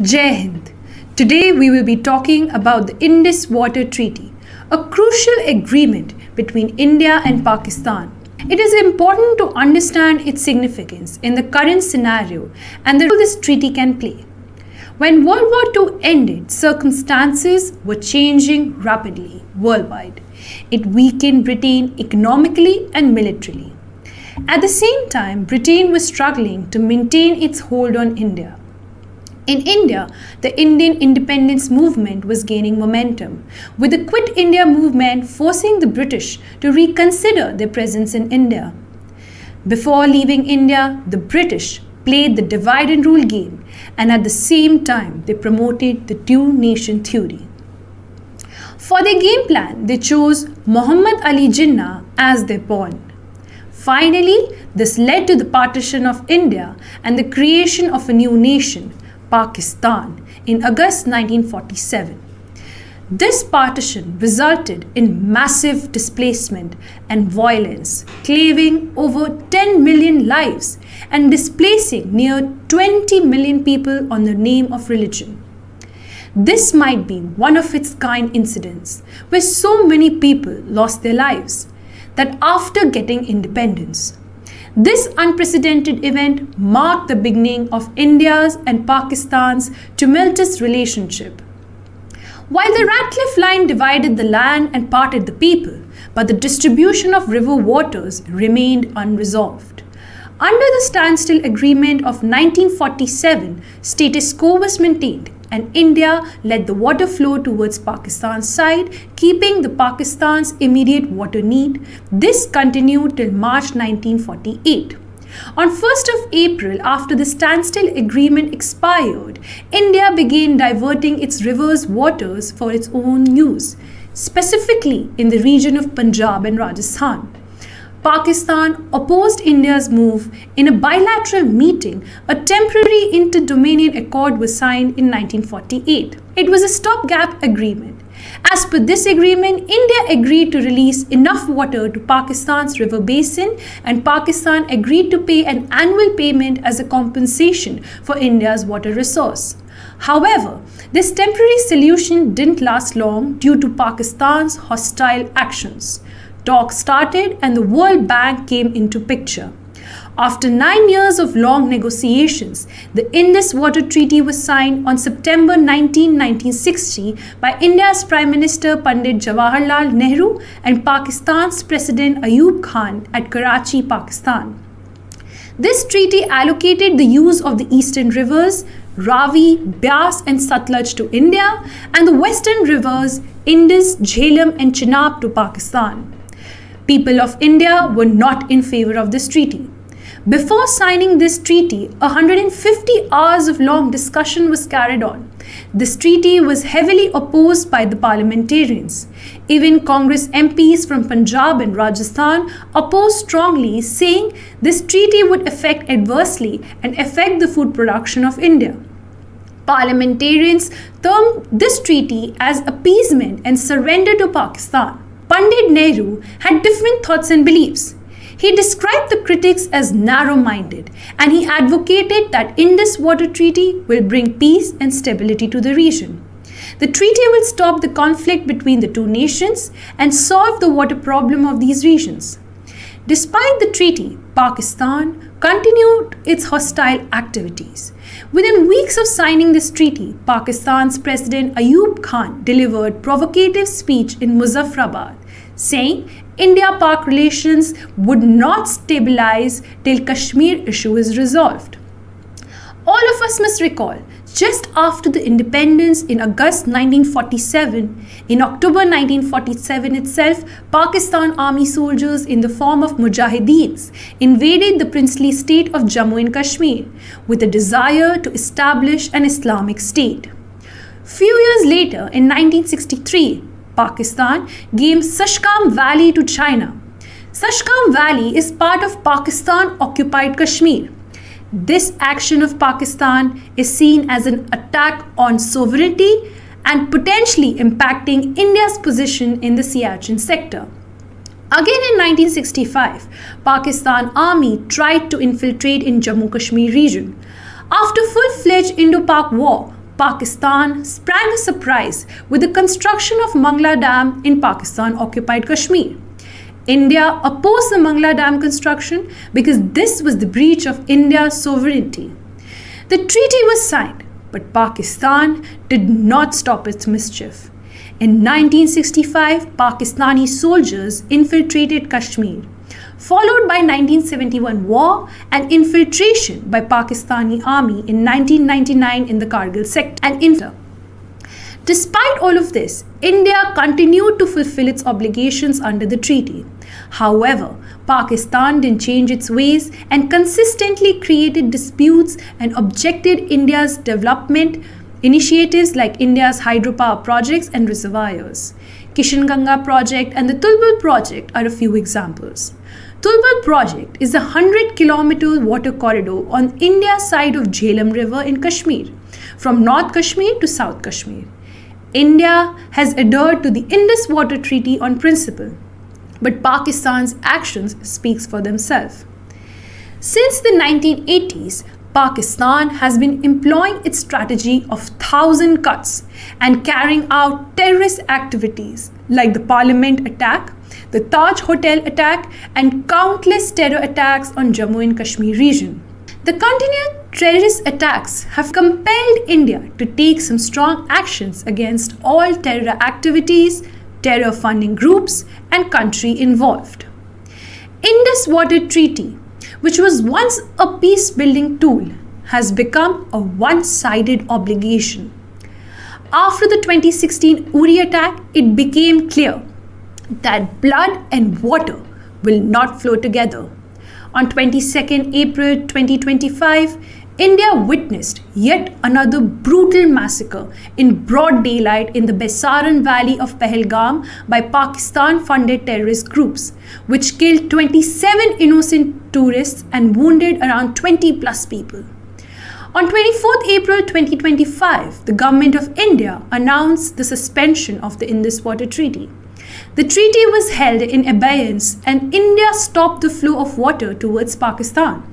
Jai Hind. Today we will be talking about the Indus Water Treaty, a crucial agreement between India and Pakistan. It is important to understand its significance in the current scenario and the role this treaty can play. When World War II ended, circumstances were changing rapidly worldwide. It weakened Britain economically and militarily. At the same time, Britain was struggling to maintain its hold on India. In India, the Indian independence movement was gaining momentum, with the Quit India movement forcing the British to reconsider their presence in India. Before leaving India, the British played the divide and rule game, and at the same time, they promoted the two-nation theory. For their game plan, they chose Muhammad Ali Jinnah as their pawn. Finally, this led to the partition of India and the creation of a new nation, Pakistan, in August 1947. This partition resulted in massive displacement and violence, claiming over 10 million lives and displacing near 20 million people on the name of religion. This might be one of its kind incidents where so many people lost their lives that after getting independence. This unprecedented event marked the beginning of India's and Pakistan's tumultuous relationship. While the Ratcliffe Line divided the land and parted the people, but the distribution of river waters remained unresolved. Under the Standstill Agreement of 1947, status quo was maintained, and India let the water flow towards Pakistan's side, keeping the Pakistan's immediate water need. This continued till March 1948. On 1st of April, after the Standstill Agreement expired, India began diverting its rivers' waters for its own use, specifically in the region of Punjab and Rajasthan. Pakistan opposed India's move. In a bilateral meeting, a temporary inter-dominion accord was signed in 1948. It was a stopgap agreement. As per this agreement, India agreed to release enough water to Pakistan's river basin, and Pakistan agreed to pay an annual payment as a compensation for India's water resource. However, this temporary solution didn't last long due to Pakistan's hostile actions. Talks started and the World Bank came into picture. After 9 years of long negotiations, the Indus Water Treaty was signed on September 19, 1960 by India's Prime Minister Pandit Jawaharlal Nehru and Pakistan's President Ayub Khan at Karachi, Pakistan. This treaty allocated the use of the eastern rivers, Ravi, Beas and Satluj to India, and the western rivers, Indus, Jhelum and Chenab to Pakistan. People of India were not in favor of this treaty. Before signing this treaty, 150 hours of long discussion was carried on. This treaty was heavily opposed by the parliamentarians. Even Congress MPs from Punjab and Rajasthan opposed strongly, saying this treaty would affect adversely and affect the food production of India. Parliamentarians termed this treaty as appeasement and surrender to Pakistan. Pandit Nehru had different thoughts and beliefs. He described the critics as narrow-minded, and he advocated that Indus Water Treaty will bring peace and stability to the region. The treaty will stop the conflict between the two nations and solve the water problem of these regions. Despite the treaty, Pakistan continued its hostile activities. Within weeks of signing this treaty, Pakistan's President Ayub Khan delivered provocative speech in Muzaffarabad, saying India-Pak relations would not stabilize till Kashmir issue is resolved. All of us must recall, just after the independence in August 1947, in October 1947 itself, Pakistan army soldiers in the form of Mujahideens invaded the princely state of Jammu and Kashmir with a desire to establish an Islamic state. Few years later, in 1963, Pakistan gave Sashkam Valley to China. Sashkam Valley is part of Pakistan-occupied Kashmir. This action of Pakistan is seen as an attack on sovereignty and potentially impacting India's position in the Siachen sector. Again in 1965, Pakistan Army tried to infiltrate in Jammu Kashmir region. After full-fledged Indo-Pak war, Pakistan sprang a surprise with the construction of Mangla Dam in Pakistan-occupied Kashmir. India opposed the Mangla Dam construction because this was the breach of India's sovereignty. The treaty was signed, but Pakistan did not stop its mischief. In 1965, Pakistani soldiers infiltrated Kashmir, followed by 1971 war and infiltration by Pakistani army in 1999 in the Kargil sector and India. Despite all of this, India continued to fulfill its obligations under the treaty. However, Pakistan didn't change its ways and consistently created disputes and objected India's development initiatives like India's hydropower projects and reservoirs. Kishan Ganga project and the Tulbul project are a few examples. Tulbul project is a 100-kilometer water corridor on India's side of Jhelum River in Kashmir, from North Kashmir to South Kashmir. India has adhered to the Indus Water Treaty on principle, but Pakistan's actions speaks for themselves. Since the 1980s, Pakistan has been employing its strategy of 1,000 cuts and carrying out terrorist activities like the Parliament attack, the Taj Hotel attack, and countless terror attacks on Jammu and Kashmir region. The continued terrorist attacks have compelled India to take some strong actions against all terror activities, terror funding groups, and country involved. Indus Water Treaty, which was once a peace-building tool, has become a one-sided obligation. After the 2016 Uri attack, it became clear that blood and water will not flow together. On 22nd April 2025, India witnessed yet another brutal massacre in broad daylight in the Besaran Valley of Pahalgam by Pakistan-funded terrorist groups, which killed 27 innocent tourists and wounded around 20 plus people. On 24th April 2025, the Government of India announced the suspension of the Indus Water Treaty. The treaty was held in abeyance and India stopped the flow of water towards Pakistan.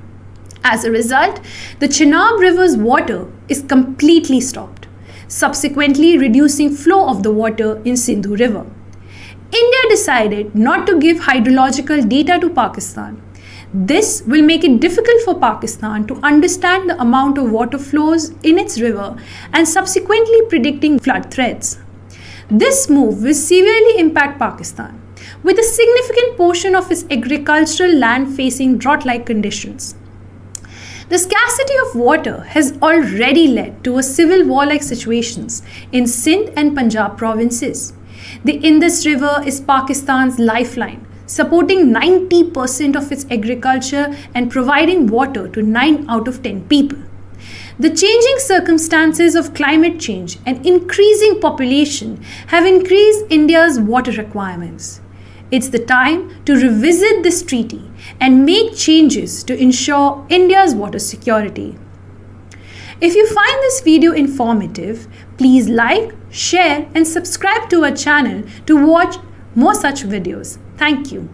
As a result, the Chenab River's water is completely stopped, subsequently reducing flow of the water in Sindhu River. India decided not to give hydrological data to Pakistan. This will make it difficult for Pakistan to understand the amount of water flows in its river and subsequently predicting flood threats. This move will severely impact Pakistan, with a significant portion of its agricultural land facing drought-like conditions. The scarcity of water has already led to a civil war-like situations in Sindh and Punjab provinces. The Indus River is Pakistan's lifeline, supporting 90% of its agriculture and providing water to 9 out of 10 people. The changing circumstances of climate change and increasing population have increased India's water requirements. It's the time to revisit this treaty and make changes to ensure India's water security. If you find this video informative, please like, share and subscribe to our channel to watch more such videos. Thank you.